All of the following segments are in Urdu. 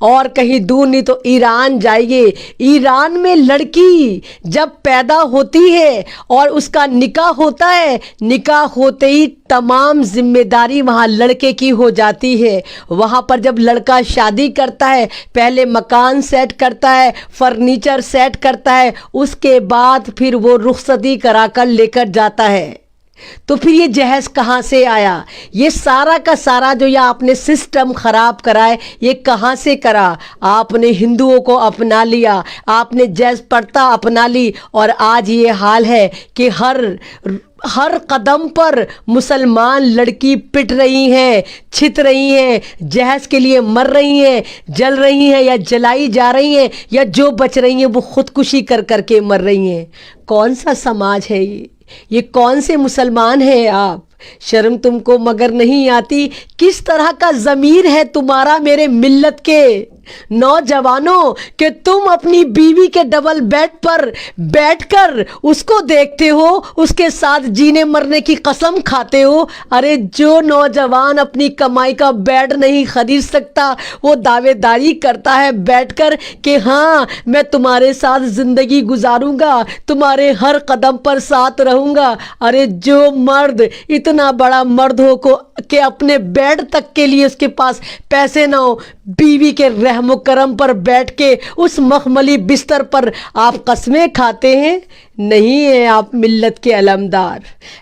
اور کہیں دور نہیں تو ایران جائیے، ایران میں لڑکی جب پیدا ہوتی ہے اور اس کا نکاح ہوتا ہے، نکاح ہوتے ہی تمام ذمہ داری وہاں لڑکے کی ہو جاتی ہے۔ وہاں پر جب لڑکا شادی کرتا ہے، پہلے مکان سیٹ کرتا ہے، فرنیچر سیٹ کرتا ہے، اس کے بعد پھر وہ رخصتی کرا کر لے کر جاتا ہے۔ تو پھر یہ جہیز کہاں سے آیا؟ یہ سارا کا سارا جو یہ آپ نے سسٹم خراب کرا ہے، یہ کہاں سے کرا؟ آپ نے ہندوؤں کو اپنا لیا، آپ نے جہیز پرتا اپنا لی، اور آج یہ حال ہے کہ ہر قدم پر مسلمان لڑکی پٹ رہی ہیں، چھت رہی ہیں، جہیز کے لیے مر رہی ہیں، جل رہی ہیں یا جلائی جا رہی ہیں، یا جو بچ رہی ہیں وہ خودکشی کر کر کے مر رہی ہیں۔ کون سا سماج ہے یہ کون سے مسلمان ہیں آپ؟ شرم تم کو مگر نہیں آتی؟ کس طرح کا ضمیر ہے تمہارا میرے ملت کے نوجوانوں کہ تم اپنی بیوی کے ڈبل بیڈ پر بیٹھ کر اس کو دیکھتے ہو، اس کے ساتھ جینے مرنے کی قسم کھاتے ہو؟ ارے جو نوجوان اپنی کمائی کا بیڈ نہیں خرید سکتا، وہ دعوے داری کرتا ہے بیٹھ کر کہ ہاں میں تمہارے ساتھ زندگی گزاروں گا، تمہارے ہر قدم پر ساتھ رہوں گا۔ ارے جو مرد اتنا بڑا مرد ہو کہ اپنے بیڈ تک کے لیے اس کے پاس پیسے نہ ہو، بیوی کے رحم و کرم پر بیٹھ کے اس مخملی بستر پر آپ قسمیں کھاتے ہیں؟ نہیں ہیں آپ ملت کے علمدار،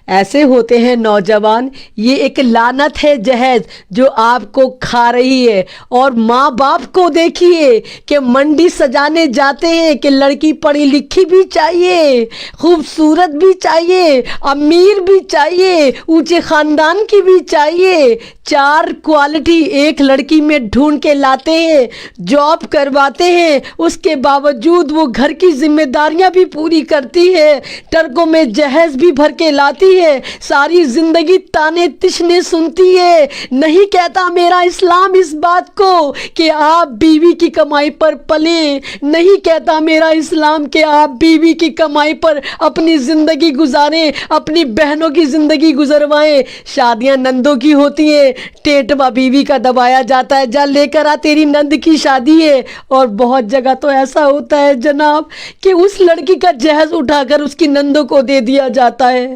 ایسے ہوتے ہیں نوجوان۔ یہ ایک لعنت ہے جہیز جو آپ کو کھا رہی ہے۔ اور ماں باپ کو دیکھیے کہ منڈی سجانے جاتے ہیں کہ لڑکی پڑھی لکھی بھی چاہیے، خوبصورت بھی چاہیے، امیر بھی چاہیے، اونچے خاندان کی بھی چاہیے، 4 کوالٹی ایک لڑکی میں ڈھونڈ کے لاتے ہیں، جاب کرواتے ہیں، اس کے باوجود وہ گھر کی ذمہ داریاں بھی پوری کرتی ہے، ٹرکوں میں جہیز بھی بھر کے لاتی ہے، ساری زندگی تانے تشنے سنتی ہے۔ نہیں کہتا میرا اسلام اس بات کو کہ آپ بیوی کی کمائی پر پلیں، نہیں کہتا میرا اسلام کہ آپ بیوی کی کمائی پر اپنی زندگی گزاریں، اپنی بہنوں کی زندگی گزروائیں۔ شادیاں نندوں کی ہوتی ہیں، ٹیٹوا بیوی کا دبایا جاتا ہے، جا لے کر آ تیری نند کی شادی ہے۔ اور بہت جگہ تو ایسا ہوتا ہے جناب کہ اس لڑکی کا جہیز اٹھا کر اس کی نندوں کو دے دیا جاتا ہے۔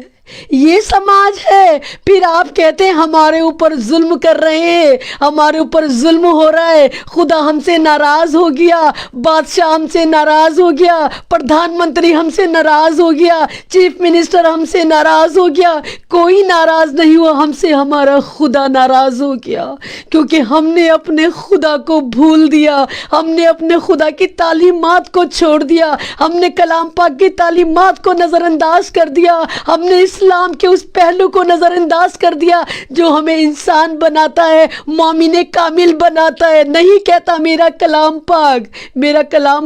یہ سماج ہے؟ پھر آپ کہتے ہیں ہمارے اوپر ظلم کر رہے ہیں، ہمارے اوپر ظلم ہو رہا ہے، خدا ہم سے ناراض ہو گیا، بادشاہ ہم سے ناراض ہو گیا، پردھان منتری ہم سے ناراض ہو گیا، چیف منسٹر ہم سے ناراض ہو گیا۔ کوئی ناراض نہیں ہوا ہم سے، ہمارا خدا ناراض ہو گیا، کیونکہ ہم نے اپنے خدا کو بھول دیا، ہم نے اپنے خدا کی تعلیمات کو چھوڑ دیا، ہم نے کلام پاک کی تعلیمات کو نظر انداز کر دیا، ہم نے اسلام کے اس پہلو کو نظر انداز کر دیا جو ہمیں انسان بناتا ہے، مومن کامل بناتا ہے۔ نہیں کہتا میرا کلام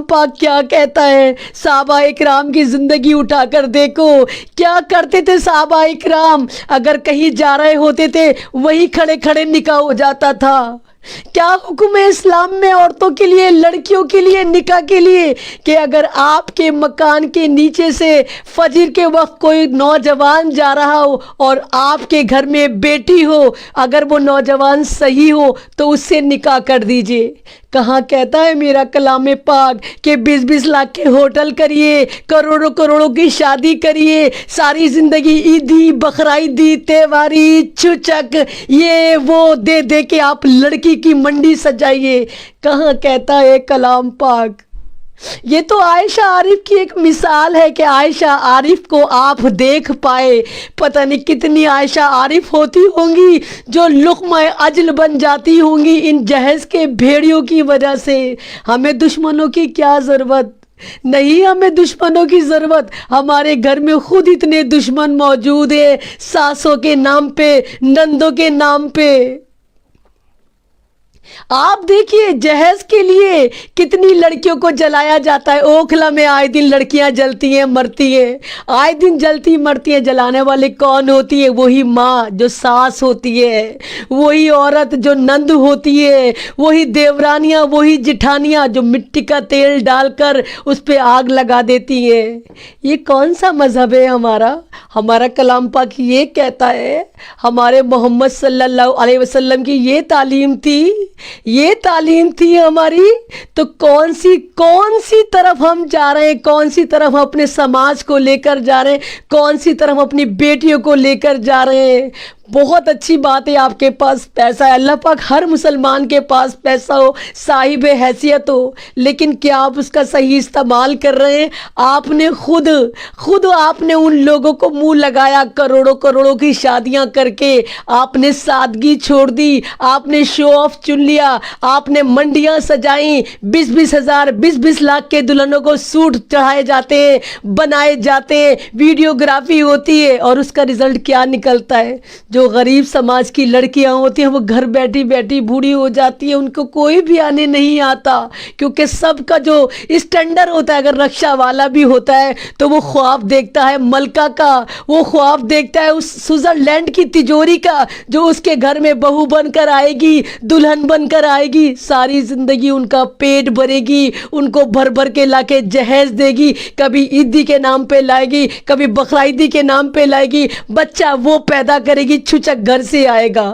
پاک کیا کہتا ہے؟ صحابہ اکرام کی زندگی اٹھا کر دیکھو، کیا کرتے تھے صحابہ اکرام؟ اگر کہیں جا رہے ہوتے تھے وہی کھڑے کھڑے نکاح ہو جاتا تھا۔ کیا حکم ہے اسلام میں عورتوں کے لیے، لڑکیوں کے لیے، نکاح کے لیے کہ اگر آپ کے مکان کے نیچے سے فجر کے وقت کوئی نوجوان جا رہا ہو اور آپ کے گھر میں بیٹی ہو، اگر وہ نوجوان صحیح ہو تو اس سے نکاح کر دیجئے۔ کہاں کہتا ہے میرا کلام پاک کہ 20-20 لاکھ کے ہوٹل کریے، کروڑوں کروڑوں کی شادی کریے، ساری زندگی عیدی، بقرعیدی، تہواری، چچک، یہ وہ دے دے کے آپ لڑکی کی منڈی سجائیے؟ کہاں کہتا ہے کلام پاک؟ یہ تو عائشہ عارف کی ایک مثال ہے کہ عائشہ عارف کو آپ دیکھ پائے۔ پتہ نہیں کتنی عائشہ عارف ہوتی ہوں گی جو لقمہ اجل بن جاتی ہوں گی ان جہیز کے بھیڑیوں کی وجہ سے۔ ہمیں دشمنوں کی کیا ضرورت؟ نہیں ہمیں دشمنوں کی ضرورت، ہمارے گھر میں خود اتنے دشمن موجود ہیں، ساسوں کے نام پہ، نندوں کے نام پہ۔ آپ دیکھیے جہیز کے لیے کتنی لڑکیوں کو جلایا جاتا ہے۔ اوکھلا میں آئے دن لڑکیاں جلتی ہیں، مرتی ہیں، آئے دن جلتی مرتی ہیں۔ جلانے والے کون ہوتی ہے؟ وہی ماں جو ساس ہوتی ہے، وہی عورت جو نند ہوتی ہے، وہی دیورانیاں، وہی جٹھانیاں جو مٹی کا تیل ڈال کر اس پہ آگ لگا دیتی ہیں۔ یہ کون سا مذہب ہے ہمارا؟ ہمارا کلام پاک یہ کہتا ہے، ہمارے محمد صلی اللہ علیہ وسلم کی یہ تعلیم تھی یہ تعلیم تھی ہماری، تو کون سی طرف ہم جا رہے ہیں، کون سی طرف ہم اپنے سماج کو لے کر جا رہے ہیں، کون سی طرف ہم اپنی بیٹیوں کو لے کر جا رہے ہیں۔ بہت اچھی بات ہے آپ کے پاس پیسہ ہے، اللہ پاک ہر مسلمان کے پاس پیسہ ہو، صاحب حیثیت ہو، لیکن کیا آپ اس کا صحیح استعمال کر رہے ہیں؟ آپ نے خود آپ نے ان لوگوں کو منہ لگایا، کروڑوں کی شادیاں کر کے آپ نے سادگی چھوڑ دی، آپ نے شو آف چن لیا، آپ نے منڈیاں سجائیں، 20 ہزار 20 لاکھ کے دلہنوں کو سوٹ چڑھائے جاتے ہیں، بنائے جاتے ہیں، ویڈیوگرافی ہوتی ہے، اور اس کا رزلٹ کیا نکلتا ہے؟ جو غریب سماج کی لڑکیاں ہوتی ہیں وہ گھر بیٹھی بیٹھی بوڑھی ہو جاتی ہیں، ان کو کوئی بھی آنے نہیں آتا، کیونکہ سب کا جو اسٹینڈرڈ ہوتا ہے، اگر رکشہ والا بھی ہوتا ہے تو وہ خواب دیکھتا ہے ملکہ کا، وہ خواب دیکھتا ہے اس سوئٹزرلینڈ کی تجوری کا، جو اس کے گھر میں بہو بن کر آئے گی، دلہن بن کر آئے گی، ساری زندگی ان کا پیٹ بھرے گی، ان کو بھر کے لا کے جہیز دے گی، کبھی عیدی کے نام پہ لائے گی، کبھی بقرعیدی کے نام پہ لائے گی، بچہ وہ پیدا کرے گی، چھچک گھر سے آئے گا۔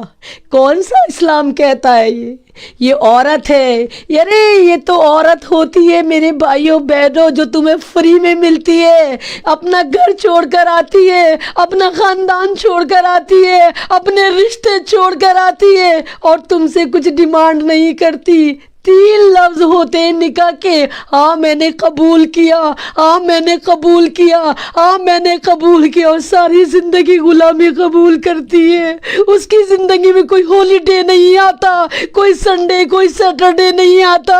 کون سا اسلام کہتا ہے یہ عورت ہے؟ یارے یہ تو عورت ہوتی ہے میرے بھائیوں بہنوں، جو تمہیں فری میں ملتی ہے، اپنا گھر چھوڑ کر آتی ہے، اپنا خاندان چھوڑ کر آتی ہے، اپنے رشتے چھوڑ کر آتی ہے، اور تم سے کچھ ڈیمانڈ نہیں کرتی۔ 3 لفظ ہوتے ہیں نکاح کے، ہاں میں نے قبول کیا، ہاں میں نے قبول کیا، ہاں میں نے قبول کیا، اور ساری زندگی غلامی قبول کرتی ہے۔ اس کی زندگی میں کوئی ہالیڈے نہیں آتا، کوئی سنڈے کوئی سیٹرڈے نہیں آتا۔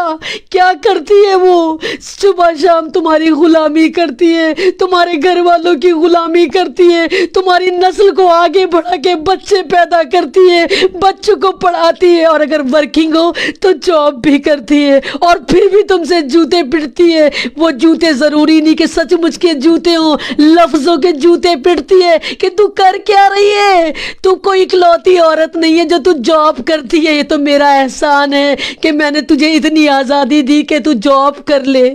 کیا کرتی ہے وہ؟ صبح شام تمہاری غلامی کرتی ہے، تمہارے گھر والوں کی غلامی کرتی ہے، تمہاری نسل کو آگے بڑھا کے بچے پیدا کرتی ہے، بچوں کو پڑھاتی ہے، اور اگر ورکنگ ہو تو جاب بھی کرتی ہے، اور پھر بھی تم سے جوتے پڑتی ہے۔ وہ جوتے ضروری نہیں کہ سچ مچ کے جوتے ہوں، لفظوں کے جوتے پڑتی ہے کہ تو کر کیا رہی ہے؟ تو کوئی اکلوتی عورت نہیں ہے جو تو جاب کرتی ہے، یہ تو میرا احسان ہے کہ میں نے تجھے اتنی آزادی دی کہ تو جاب کر لے۔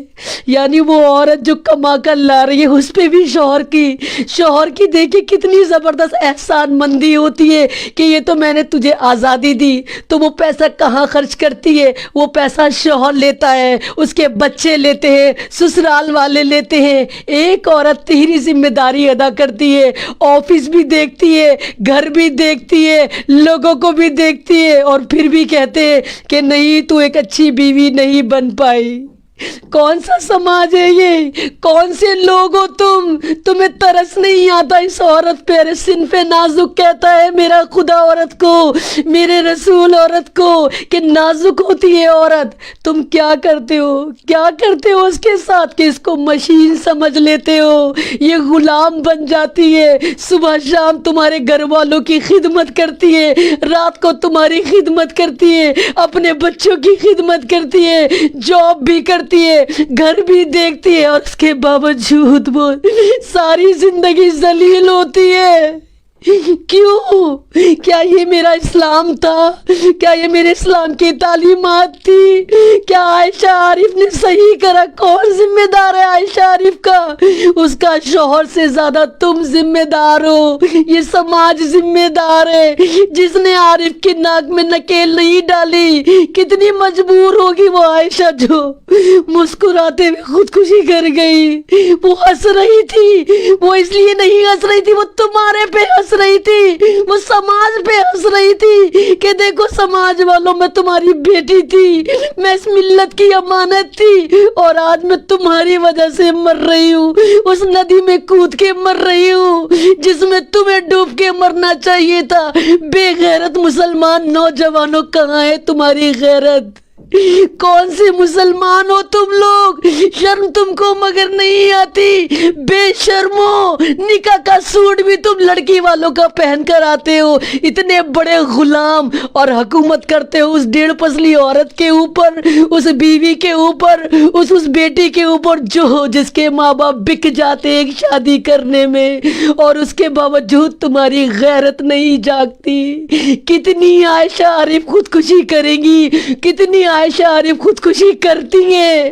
یعنی وہ عورت جو کما کر لا رہی ہے، اس پہ بھی شوہر کی دیکھیں کتنی زبردست احسان مندی ہوتی ہے کہ یہ تو میں نے تجھے آزادی دی۔ تو وہ پیسہ کہاں خرچ کرتی ہے؟ وہ پیسہ شوہر لیتا ہے، اس کے بچے لیتے ہیں، سسرال والے لیتے ہیں۔ ایک عورت تیری ذمہ داری ادا کرتی ہے، آفس بھی دیکھتی ہے، گھر بھی دیکھتی ہے، لوگوں کو بھی دیکھتی ہے، اور پھر بھی کہتے ہیں کہ نہیں تو ایک اچھی بیوی نہیں بن پائی۔ کون سا سماج ہے یہ؟ کون سے لوگ ہو تم؟ تمہیں ترس نہیں آتا اس عورت پہ؟ ارے صنف نازک کہتا ہے میرا خدا عورت کو، میرے رسول عورت کو، کہ نازک ہوتی ہے عورت۔ تم کیا کرتے ہو اس کے ساتھ کہ اس کو مشین سمجھ لیتے ہو، یہ غلام بن جاتی ہے، صبح شام تمہارے گھر والوں کی خدمت کرتی ہے، رات کو تمہاری خدمت کرتی ہے، اپنے بچوں کی خدمت کرتی ہے، جاب بھی کرتی ہے، گھر بھی دیکھتی ہے، اور اس کے باوجود وہ ساری زندگی ذلیل ہوتی ہے۔ کیوں؟ کیا یہ میرا اسلام تھا؟ کیا یہ میرے اسلام کی تعلیمات تھی؟ کیا عائشہ عارف نے صحیح کرا؟ کون ذمہ دار ہے عائشہ عارف کا؟ اس کا شوہر سے زیادہ تم ذمہ دار ہو، یہ سماج ذمہ دار ہے۔ جس نے عارف کی ناک میں نکیل نہیں ڈالی، کتنی مجبور ہوگی وہ عائشہ جو مسکراتے ہوئے خودکشی کر گئی۔ وہ ہنس رہی تھی، وہ اس لیے نہیں ہنس رہی تھی، وہ تمہارے پہ ہنس رہی تھی، وہ سماج پہ ہنس رہی تھی کہ دیکھو سماج والوں، میں تمہاری بیٹی تھی، میں اس ملت کی امانت تھی، اور آج میں تمہاری وجہ سے مر رہی ہوں، اس ندی میں کود کے مر رہی ہوں جس میں تمہیں ڈوب کے مرنا چاہیے تھا۔ بے غیرت مسلمان نوجوانوں، کہاں ہے تمہاری غیرت؟ کون سے مسلمان ہو تم لوگ؟ شرم تم کو مگر نہیں آتی؟ بے شرمو، نکاح کا سوٹ بھی تم لڑکی والوں کا پہن کر آتے ہو، اتنے بڑے غلام، اور حکومت کرتے ہو اس 1.5 پسلی عورت کے اوپر، اس بیوی کے اوپر، اس بیٹی کے اوپر جس کے ماں باپ بک جاتے ایک شادی کرنے میں، اور اس کے باوجود تمہاری غیرت نہیں جاگتی۔ کتنی عائشہ عارف خودکشی کریں گی، کتنی عائشہ عارف خودکشی کرتی ہیں؟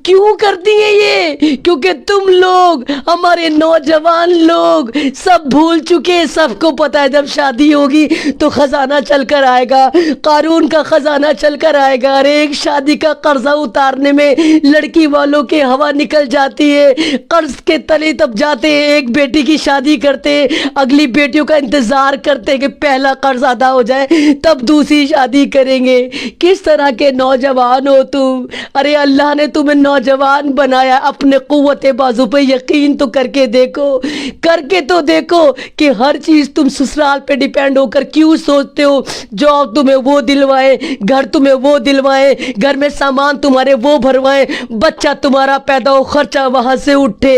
کیوں کرتی ہیں یہ؟ کیونکہ تم لوگ، ہمارے نوجوان لوگ سب بھول چکے. سب کو پتا ہے جب شادی ہوگی تو خزانہ چل کر آئے گا، قارون کا خزانہ چل کر آئے گا. ارے ایک شادی کا قرضہ اتارنے میں لڑکی والوں کے ہوا نکل جاتی ہے، قرض کے تلے تب جاتے ہیں. ایک بیٹی کی شادی کرتے، اگلی بیٹیوں کا انتظار کرتے کہ پہلا قرض ادا ہو جائے تب دوسری شادی کریں گے. کس طرح کے نوجوان ہو تم؟ ارے اللہ نے تمہیں نوجوان بنایا، اپنے قوت بازو پہ یقین تو کر کے دیکھو، کر کے تو دیکھو کہ ہر چیز تم سسرال پہ ڈیپینڈ ہو کر کیوں سوچتے ہو؟ جاب تمہیں وہ دلوائے، گھر تمہیں وہ دلوائے، گھر میں سامان تمہارے وہ بھروائے، بچہ تمہارا پیدا ہو، خرچہ وہاں سے اٹھے.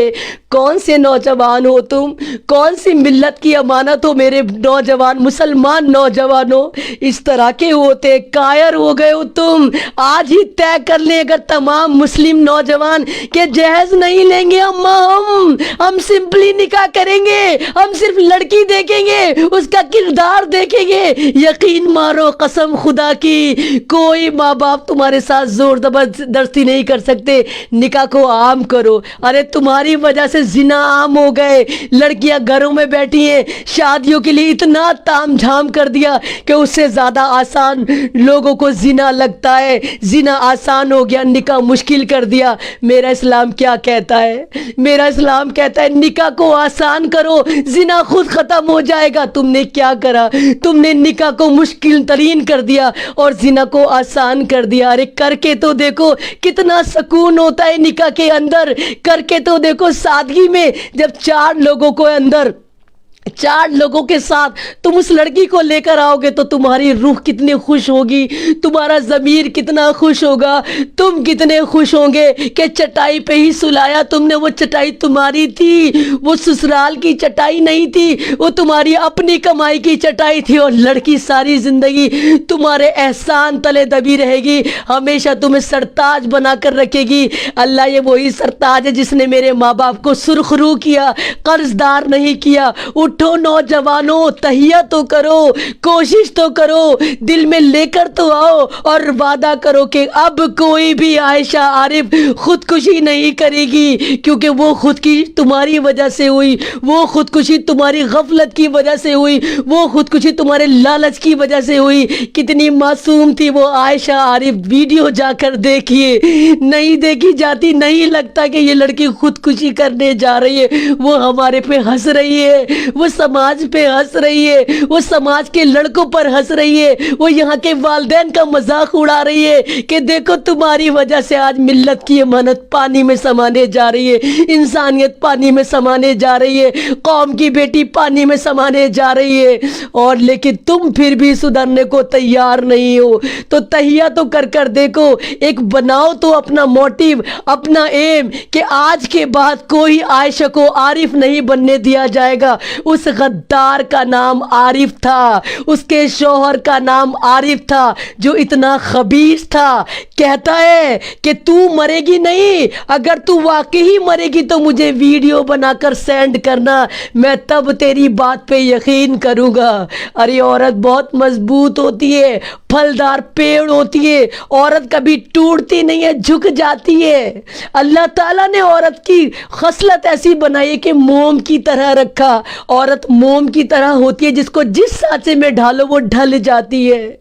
کون سے نوجوان ہو تم؟ کون سی ملت کی امانت ہو میرے نوجوان مسلمان نوجوانوں؟ اس طرح کے ہوتے کائر ہو گئے ہو تم. آج ہی طے کر لیں اگر تمام مسلم نوجوان کہ جہیز نہیں لیں گے ہم سمپلی نکاح کریں گے، ہم صرف لڑکی دیکھیں گے، اس کا کردار دیکھیں گے. یقین مارو قسم خدا کی، کوئی ماں باپ تمہارے ساتھ زور زبردستی نہیں کر سکتے. نکاح کو عام کرو. ارے تمہاری وجہ سے زنا عام ہو گئے، لڑکیاں گھروں میں بیٹھی ہیں، شادیوں کے لیے اتنا تام جھام کر دیا کہ اس سے زیادہ آسان لوگوں کو زنا لگتا ہے. زنا آسان ہو گیا، نکاح مشکل کر دیا. میرا اسلام کیا کہتا ہے؟ میرا اسلام کہتا ہے نکاح کو آسان کرو، زنا خود ختم ہو جائے گا. تم نے کیا کرا؟ تم نے نکاح کو مشکل ترین کر دیا اور زنا کو آسان کر دیا. ارے کر کے تو دیکھو کتنا سکون ہوتا ہے نکاح کے اندر. کر کے تو دیکھو سادگی میں جب چار لوگوں کے ساتھ تم اس لڑکی کو لے کر آؤ گے تو تمہاری روح کتنی خوش ہوگی، تمہارا ضمیر کتنا خوش ہوگا، تم کتنے خوش ہوں گے کہ چٹائی پہ ہی سلایا تم نے. وہ چٹائی تمہاری تھی، وہ سسرال کی چٹائی نہیں تھی، وہ تمہاری اپنی کمائی کی چٹائی تھی. اور لڑکی ساری زندگی تمہارے احسان تلے دبی رہے گی، ہمیشہ تمہیں سرتاج بنا کر رکھے گی. اللہ یہ وہی سرتاج ہے جس نے میرے ماں باپ کو سرخ رو کیا، قرض دار نہیں کیا. اٹھو نوجوانوں، تہیہ تو کرو، کوشش تو کرو، دل میں لے کر تو آؤ اور وعدہ کرو کہ اب کوئی بھی عائشہ عارف خودکشی نہیں کرے گی. کیونکہ وہ خودکشی تمہاری وجہ سے ہوئی، وہ خودکشی تمہاری غفلت کی وجہ سے ہوئی، وہ خودکشی تمہارے لالچ کی وجہ سے ہوئی. کتنی معصوم تھی وہ عائشہ عارف. ویڈیو جا کر دیکھیے، نہیں دیکھی جاتی. نہیں لگتا کہ یہ لڑکی خودکشی کرنے جا رہی ہے. وہ ہمارے پہ ہنس رہی ہے، وہ سماج پہ ہنس رہی ہے، وہ سماج کے لڑکوں پر ہنس رہی ہے، وہ یہاں کے والدین کا مذاق اڑا رہی ہے کہ دیکھو تمہاری وجہ سے آج ملت کی امانت پانی میں سمانے جا رہی ہے، انسانیت پانی میں سمانے جا رہی ہے، قوم کی بیٹی پانی میں سمانے جا رہی ہے. اور لیکن تم پھر بھی سدھرنے کو تیار نہیں ہو. تو تہیہ تو کر دیکھو، ایک بناؤ تو اپنا موٹیو، اپنا ایم کہ آج کے بعد کوئی عائشہ کو عارف نہیں بننے دیا جائے گا. اس غدار کا نام عارف تھا، اس کے شوہر کا نام عارف تھا جو اتنا خبیث تھا. کہتا ہے کہ تو مرے گی نہیں، اگر تو واقعی مرے گی تو مجھے ویڈیو بنا کر سینڈ کرنا، میں تب تیری بات پہ یقین کروں گا. ارے عورت بہت مضبوط ہوتی ہے، پھلدار پیڑ ہوتی ہے. عورت کبھی ٹوٹتی نہیں ہے، جھک جاتی ہے. اللہ تعالیٰ نے عورت کی خصلت ایسی بنائی ہے کہ موم کی طرح رکھا. عورت موم کی طرح ہوتی ہے، جس کو جس سانچے میں ڈالو وہ ڈھل جاتی ہے.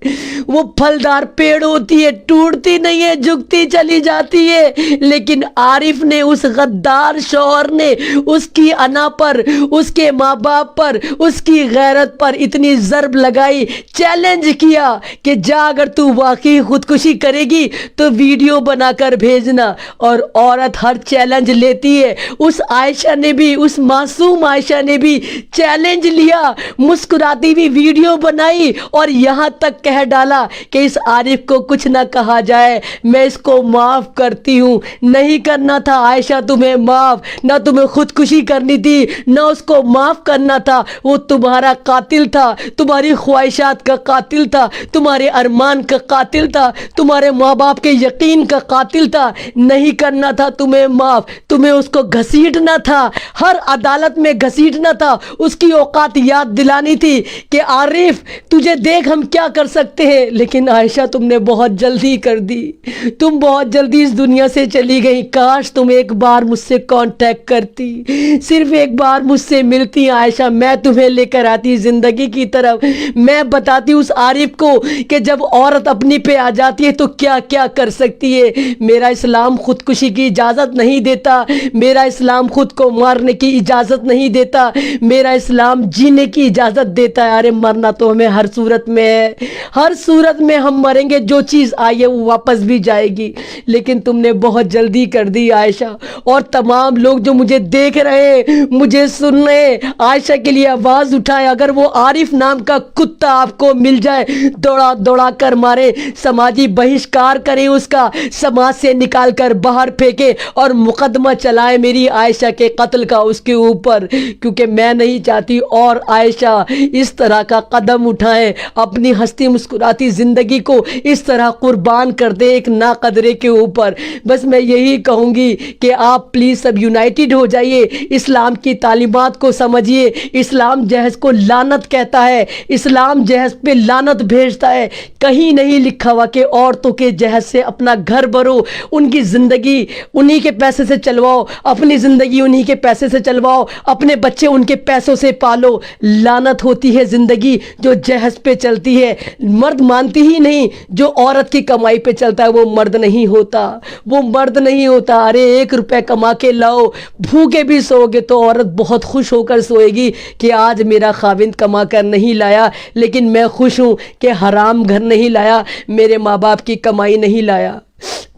وہ پھلدار پیڑ ہوتی ہے، ٹوٹتی نہیں ہے، جھکتی چلی جاتی ہے. لیکن عارف نے، اس غدار شوہر نے اس کی انا پر، اس کے ماں باپ پر، اس کی غیرت پر اتنی ضرب لگائی، چیلنج کیا کہ جا اگر تو واقعی خودکشی کرے گی تو ویڈیو بنا کر بھیجنا. اور عورت ہر چیلنج لیتی ہے. اس عائشہ نے بھی، اس معصوم عائشہ نے بھی چیلنج لیا، مسکراتی بھی ویڈیو بنائی اور یہاں تک کہہ ڈالا کہ اس عارف کو کچھ نہ کہا جائے، میں اس کو معاف کرتی ہوں. نہیں کرنا تھا عائشہ تمہیں معاف، نہ تمہیں خودکشی کرنی تھی، نہ اس کو معاف کرنا تھا. وہ تمہارا قاتل تھا، تمہاری خواہشات کا قاتل تھا، تمہارے تمہارے ارمان کا قاتل تھا، تمہارے ماں باپ کے یقین کا قاتل تھا، نہیں کرنا تھا تمہیں معاف، تمہیں اس کو گھسیٹنا تھا، ہر عدالت میں گھسیٹنا تھا، اس کی اوقات یاد دلانی تھی کہ عارف تجھے دیکھ ہم کیا کر سکتے ہیں۔ لیکن عائشہ تم نے بہت جلدی کر دی، تم بہت جلدی اس دنیا سے چلی گئی۔ کاش تم ایک بار مجھ سے کانٹیکٹ کرتی، صرف ایک بار مجھ سے ملتی عائشہ، میں تمہیں لے کر آتی زندگی کی طرف، میں بتاتی اس عارف کو کہ جب عورت اپنی پہ آ جاتی ہے تو کیا کیا کر سکتی ہے۔ میرا اسلام خودکشی کی اجازت نہیں دیتا، میرا اسلام خود کو مارنے کی اجازت نہیں دیتا، میرا اسلام جینے کی اجازت دیتا ہے۔ ارے مرنا تو ہمیں ہر صورت میں ہے، ہر صورت میں ہم مریں گے، جو چیز آئی ہے وہ واپس بھی جائے گی، لیکن تم نے بہت جلدی کر دی عائشہ۔ اور تمام لوگ جو مجھے دیکھ رہے ہیں، مجھے سن رہے ہیں، عائشہ کے لیے آواز اٹھائیں، اگر وہ عارف نام کا کتا آپ کو مل جائے دوڑا دوڑا کر مارے، سماجی بہشکار کریں، اس کا سماج سے نکال کر باہر پھینکے اور مقدمہ چلائے میری عائشہ کے قتل کا اس کے اوپر، کیونکہ میں نہیں چاہتی اور عائشہ اس طرح کا قدم اٹھائیں، اپنی ہستی مسکراتی زندگی کو اس طرح قربان کر دے ایک ناقدرے کے اوپر۔ بس میں یہی کہوں گی کہ آپ پلیز سب یونائٹڈ ہو جائیے، اسلام کی تعلیمات کو سمجھیے۔ اسلام جہیز کو لعنت کہتا ہے، اسلام جہیز پہ لعنت بھیجتا ہے، کہیں نہیں لکھا ہوا کہ عورتوں کے جہیز سے اپنا گھر بھرو، ان کی زندگی انہی کے پیسے سے چلواؤ، اپنی زندگی انہی کے پیسے سے چلواؤ، اپنے بچے ان کے پیسوں سے پالو۔ لعنت ہوتی ہے زندگی جو جہیز پہ چلتی ہے، مرد مانتی ہی نہیں، جو عورت کی کمائی پہ چلتا ہے وہ مرد نہیں ہوتا، وہ مرد نہیں ہوتا۔ ارے 1 روپے کما کے لاؤ، بھوکے بھی سو گے تو عورت بہت خوش ہو کر سوئے گی کہ آج میرا خاوند کما کر نہیں لایا، لیکن میں خوش ہوں کہ حرام گھر نہیں لایا، میرے ماں باپ کی کمائی نہیں لایا۔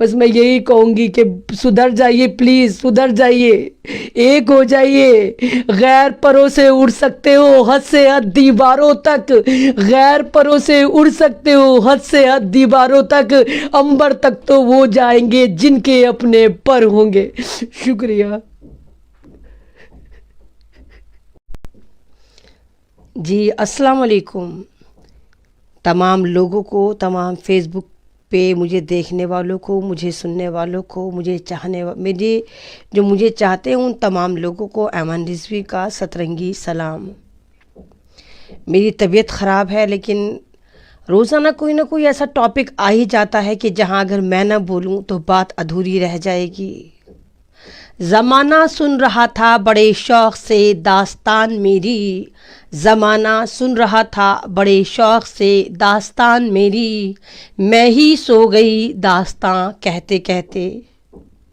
بس میں یہی کہوں گی کہ سدھر جائیے، پلیز سدھر جائیے، ایک ہو جائیے۔ غیر پروں سے اڑ سکتے ہو حد سے حد دیواروں تک، غیر پروں سے اڑ سکتے ہو حد سے حد دیواروں تک، عنبر تک تو وہ جائیں گے جن کے اپنے پر ہوں گے۔ شکریہ۔ جی السلام علیکم تمام لوگوں کو، تمام فیس بک پہ مجھے دیکھنے والوں کو، مجھے سننے والوں کو، مجھے چاہتے ہیں ان تمام لوگوں کو ایمن رضوی کا سترنگی سلام۔ میری طبیعت خراب ہے، لیکن روزانہ کوئی نہ کوئی ایسا ٹاپک آ ہی جاتا ہے کہ جہاں اگر میں نہ بولوں تو بات ادھوری رہ جائے گی۔ زمانہ سن رہا تھا بڑے شوق سے داستان میری، زمانہ سن رہا تھا بڑے شوق سے داستان میری، میں ہی سو گئی داستاں کہتے کہتے۔